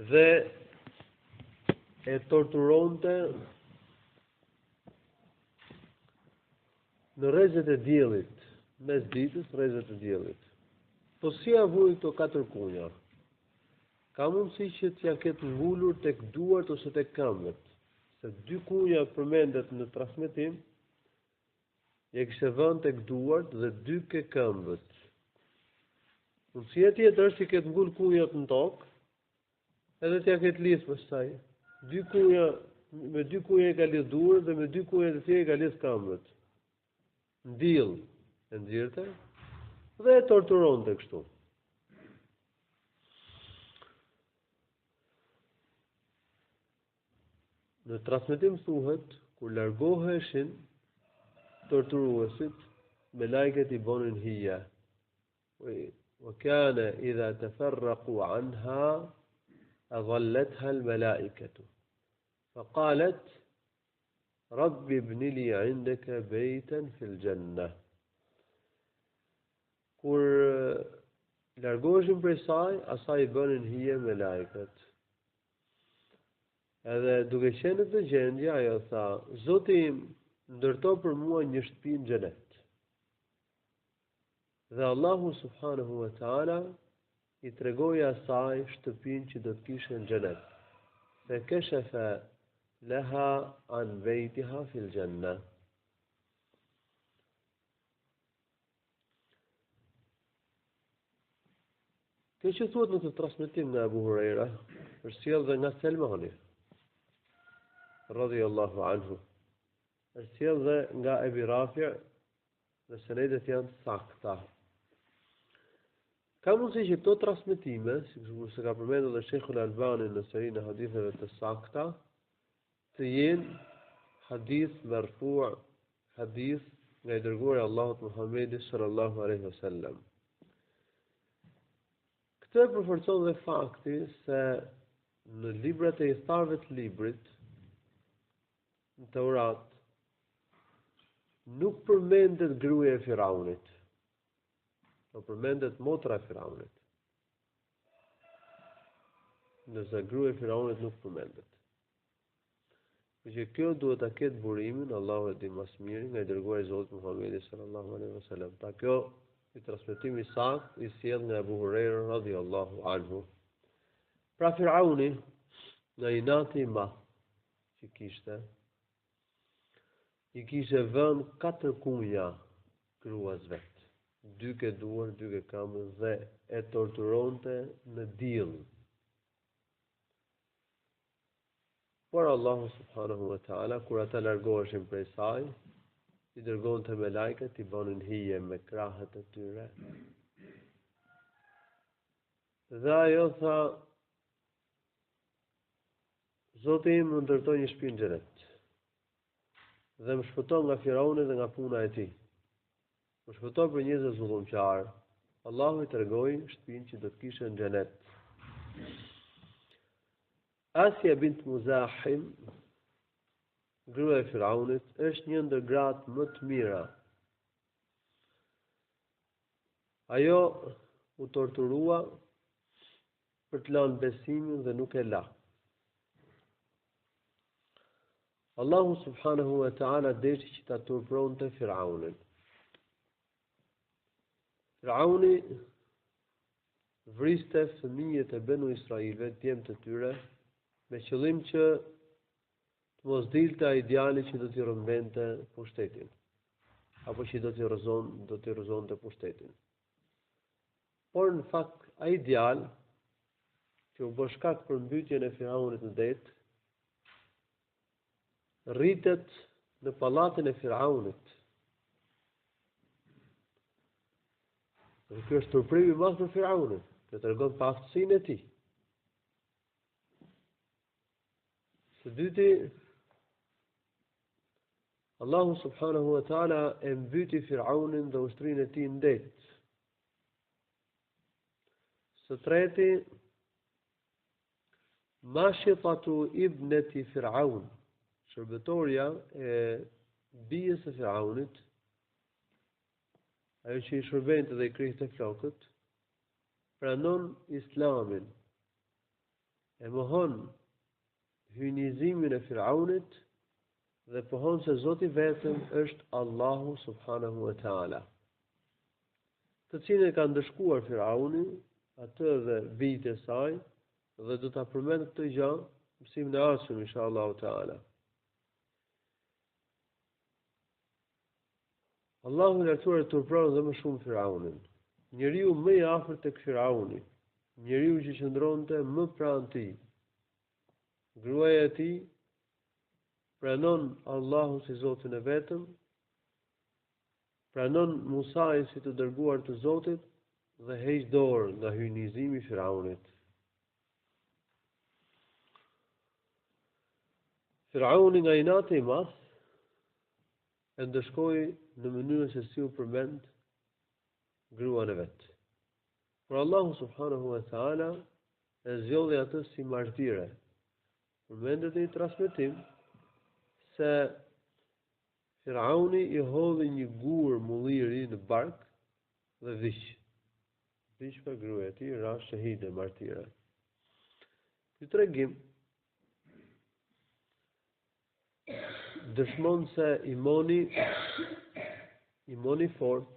dhe e torturonte në rrezet e diellit, mes ditës, rrezet e diellit. Po si ja vuj këto 4 kunja? Ka mundësi që t'ja ketë ngulur tek duart ose tek këmbët. Se 2 kunja përmendet në transmetim, ja kishte vënë tek duart dhe 2 ke këmbët. Mundësia tjetër është që ketë ngul kunjat në tokë, edhe t'ja ketë lidhë pastaj. Me 2 kunja i ka lidhë duart dhe me 2 kunja të tjerë i ka lidhë këmbët. Në diell e nxirrte dhe e torturonte kështu. Në transmetim thuhet, kur largoheshin torturuesit, me lajket i bonin hija. وكان إذا تفرقوا عنها أظلتها الملائكة فقالت رب ابن لي عندك بيتا في الجنة. Kur largoheshin prej saj, asaj i bënin hije me lajket. Edhe duke qenë në gjendje, ajo tha, Zoti im, ndërto për mua një shtëpi në xhenet. Dhe Allahu subhanahu wa ta'ala i tregoi asaj shtëpinë që do të kishte në xhenet. Fa kashafa laha an baytiha fil janna. Kjo që thuhet në këtë transmetim nga Abu Huraira, është sjellë dhe nga Selmani, radhiyallahu anhu. Është sjellë dhe nga Ebi Rafi' dhe senedet janë të sakta. Ka mundësi që këto transmetime, si se ka përmendur dhe Sheikhul Albani në serinë e haditheve të sakta, të jenë hadith marfu', hadith nga i dërguari Allahut Muhammedi sallallahu alaihi wasallam. Këtë e përforcon dhe fakti se në librat e histarëve të librit, në Teurat, nuk përmendet gruaja e Firaunit. Nuk përmendet motra e Firaunit. Ndërsa gruaja e Firaunit nuk përmendet. Që kjo duhet ta ketë burimin, Allahu e di më së miri, nga i dërguari i Zotit Muhammedi sallallahu alaihi wasallam. Ta kjo i transmetimi sakt i sjell nga Abu Huraira radhiyallahu anhu. Pra Firauni, nga inati i madh që kishte, i kishte vënë 4 kunja gruas vet. 2 ke duar, 2 ke këmbë dhe e torturonte në diell. Por Allahu subhanahu wa ta'ala, kur ata largoheshin prej saj, i dërgonte me lajket, i bonin hije me krahët e tyre. Dhe ajo tha, Zoti im më ndërtoi një shtëpi në xhenet. Dhe më shpëton nga Firauni dhe nga puna e tij. Më shpëton për njerëz zullumqtar. Allahu i tregoi shtëpinë që do të kishte në xhenet. Asijetu Muzahim, gruaja e Firaunit, është një ndër gratë më të mira. Ajo u torturua për të lënë besimin dhe nuk e la. Allahu subhanahu wa ta'ala deshi që ta turpronte Firaunin. Firauni vriste fëmijët e Benu Israilve, djemtë të tyre, me qëllim që të mos dilte ai djali që do t'i rrëmbente pushtetin, apo që do t'i rrëzonte pushtetin. Por në fakt ai djalë që u bë shkak për mbytjen e Firaunit në det, rritet në pallatin e Firaunit. Dhe kjo është turprim i madh për Firaunin, që tregon pa aftësinë e tij. Së dyti, Allahu subhanahu wa ta'ala e mbyti Firaunin dhe ushtrinë e tij në det. Së treti, Mashitatu ibneti Firaun, shërbëtorja e bijës së Firaunit, ajo që i shërbente dhe i krihte flokët, pranon Islamin e mohon hyjnizimin e Firaunit dhe pohon se Zoti vetëm është Allahu subhanahu wa ta'ala, të cilën ka ndëshkuar Firauni atë dhe bijtë e saj, dhe do ta përmend këtë gjë mësimin e ardhshëm inshallah ta'ala. Allahu lartësuar turpron dhe më shumë Firaunin. Njeriu më i afërt tek Firauni, njeriu që qëndronte më pranë tij. Gruaja e tij pranon Allahu si Zotin e vetëm, pranon Musa'in si të dërguar të Zotit dhe heq dorë nga hyjnizimi i Firaunit. Firauni nga inati i madh e ndëshkoi në mënyrën se si u përmend gruan e vet. Por Allahu subhanahu wa ta'ala e zgjodhi atë si martire. Përmendet në një transmetim se Firauni i hodhi një gur mulliri në bark dhe vdiq. Vdiq për gruaja e tij, ra shahide martire. Ky tregim dëshmon se imani fort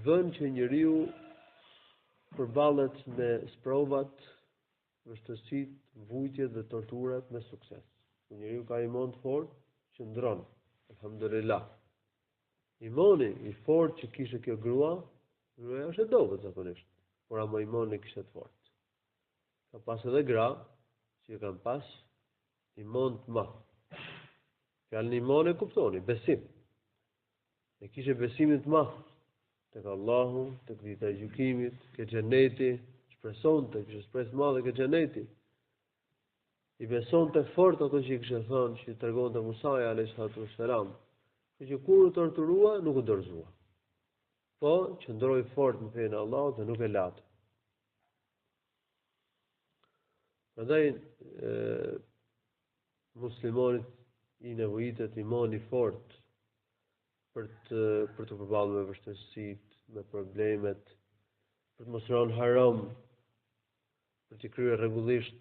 bën që njeriu përballet me sprovat, vështirësitë, vujtjet dhe torturat me sukses. Kur njeriu ka iman të fort, qëndron. Alhamdulillah. Imani i fort që kishte kjo gruaja është e dobët zakonisht, por ama imani kishte të fort. Ka pas edhe gra që kanë pas iman të madh. Fjalën iman e kuptoni, besim. E kishte besimin të madh tek Allahu, tek dita e gjykimit, ke xheneti, shpresonte, kishte shpresë madhe ke xheneti. I besonte fort ato që i kishte thënë, që i tregonte Musaja alayhi salatu wassalam, që kur u torturua nuk u dorëzua. Po qëndroi fort në fenë e Allahut dhe nuk e latë. Prandaj muslimanit i nevojitet imani fort për të përballur me vështirësitë, me problemet, për të mos rënë haram, për të kryer rregullisht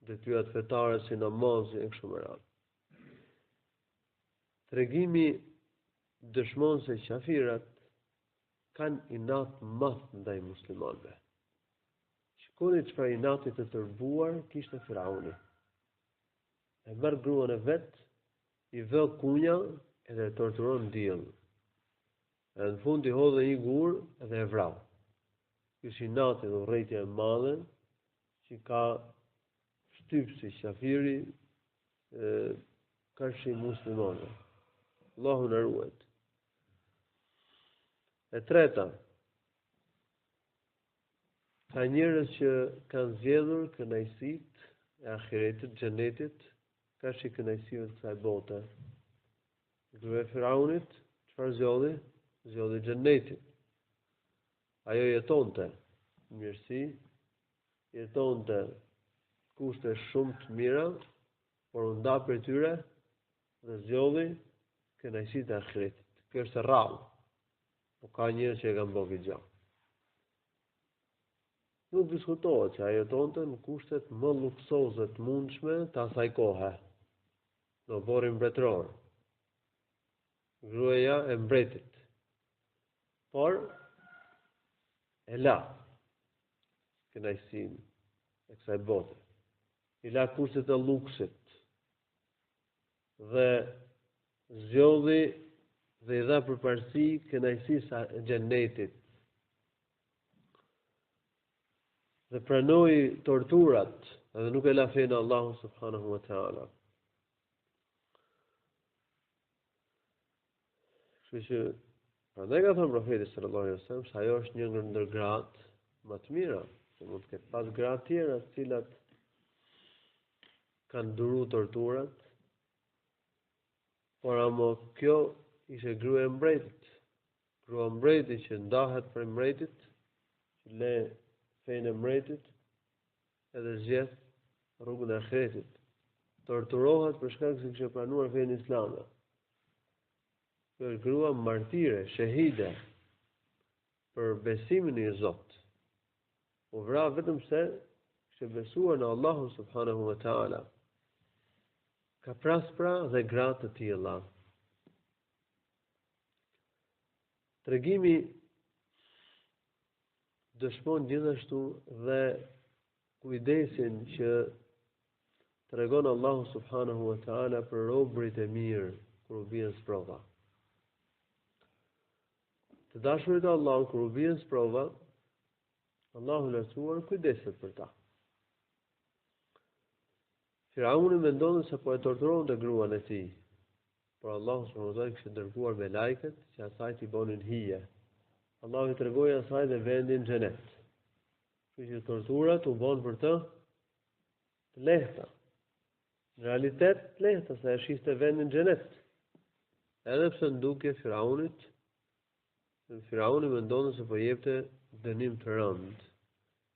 detyrat fetare si namazi e kështu me radhë. Tregimi dëshmon se qafirat kanë inat madh ndaj muslimanëve. Shikoni çfarë inati të tërbuar kishte Firauni. E merr gruan e vet, i vë kunja edhe e torturon diell. E në fund i hodhe një gur edhe e vrau. Ky është inati dhe urrëtia e madhe që ka shtyp si qafiri karshi muslimanëve. Allahu na ruaj. E treta, ka njerëz që kanë zgjedhur kënaqësitë e ahiretit, xhenetit, karshi kënaqësive të kësaj bote. Gruaja e Firaunit, çfarë zgjodhi? Zgjodhi xhenetin. Ajo jetonte në mirësi, jetonte kushte shumë të mira, por u nda prej tyre dhe zgjodhi kënaqësitë e ahiretit. Kjo është rrallë. Po ka njerëz që e kanë bërë gjë. Nuk diskutohet që ajo jetonte në kushtet më luksoze të mundshme të asaj kohe. Në oborin mbretëror. Gruaja e mbretit. Por e la kënaqësinë e kësaj bote. I la kushtet e luksit. Dhe zgjodhi dhe i dha përparësi kënaqësisë së xhenetit. Dhe pranoi torturat, edhe nuk e la fenë Allahu subhanahu wa ta'ala. Kështu që prandaj ka thënë profeti sallallahu alaihi wasallam se ajo është një ndër gratë më të mira, se mund të ketë pas gra të tjera të cilat kanë duru torturat, por ama kjo ishte gruaja e mbretit. Grua e mbretit që ndahet prej mbretit, që le fenë e mbretit edhe zgjedh rrugën e ahiretit. Torturohet për shkak se kishte pranuar fenë islame. Kjo është grua martire, shahide për besimin e Zot. U vra vetëm se duke besuar në Allahun subhanahu wa ta'ala, ka praspra dhe gratë të tilla. Tregimi dëshmon gjithashtu dhe kujdesin që tregon Allahu subhanahu wa ta'ala për robërit e mirë kur u bien sprova. Të dashurit e Allahut kur u bien sprova, Allahu lartësuar kujdeset për ta. Firauni mendonte se po e torturonte gruan e tij, por Allahu subhanahu wa ta'ala kishte dërguar me lajket që asaj t'i bonin hije. Allahu i tregoi asaj dhe vendin xhenet. Kështu që torturat u bën për të lehta. Në realitet lehta se e shiste vendin xhenet. Edhe pse ndukje Firauni mendonte se po jepte dënim të rënd.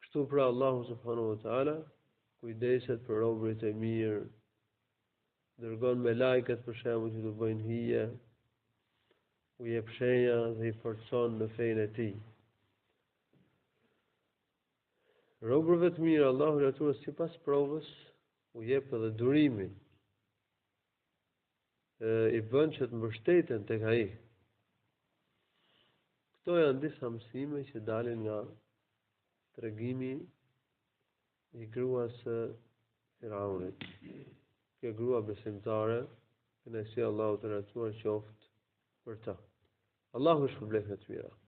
Kështu pra Allahu subhanahu wa ta'ala kujdeset për robërit e mirë, dërgon me lajket për shembull që të bëjnë hije, u jep shenja dhe i forcon në fejnë e tij. Robërve të mirë Allahu lartësuar sipas provës u jep edhe durimin. I bën që të mbështeten tek ai. Këto janë disa mësime që dalin nga tregimi i gruas së Firaunit. Kjo grua besimtare, kënaqësia e Allahut të lartësuar qoftë për ta. Allahu shpërblet me të mira.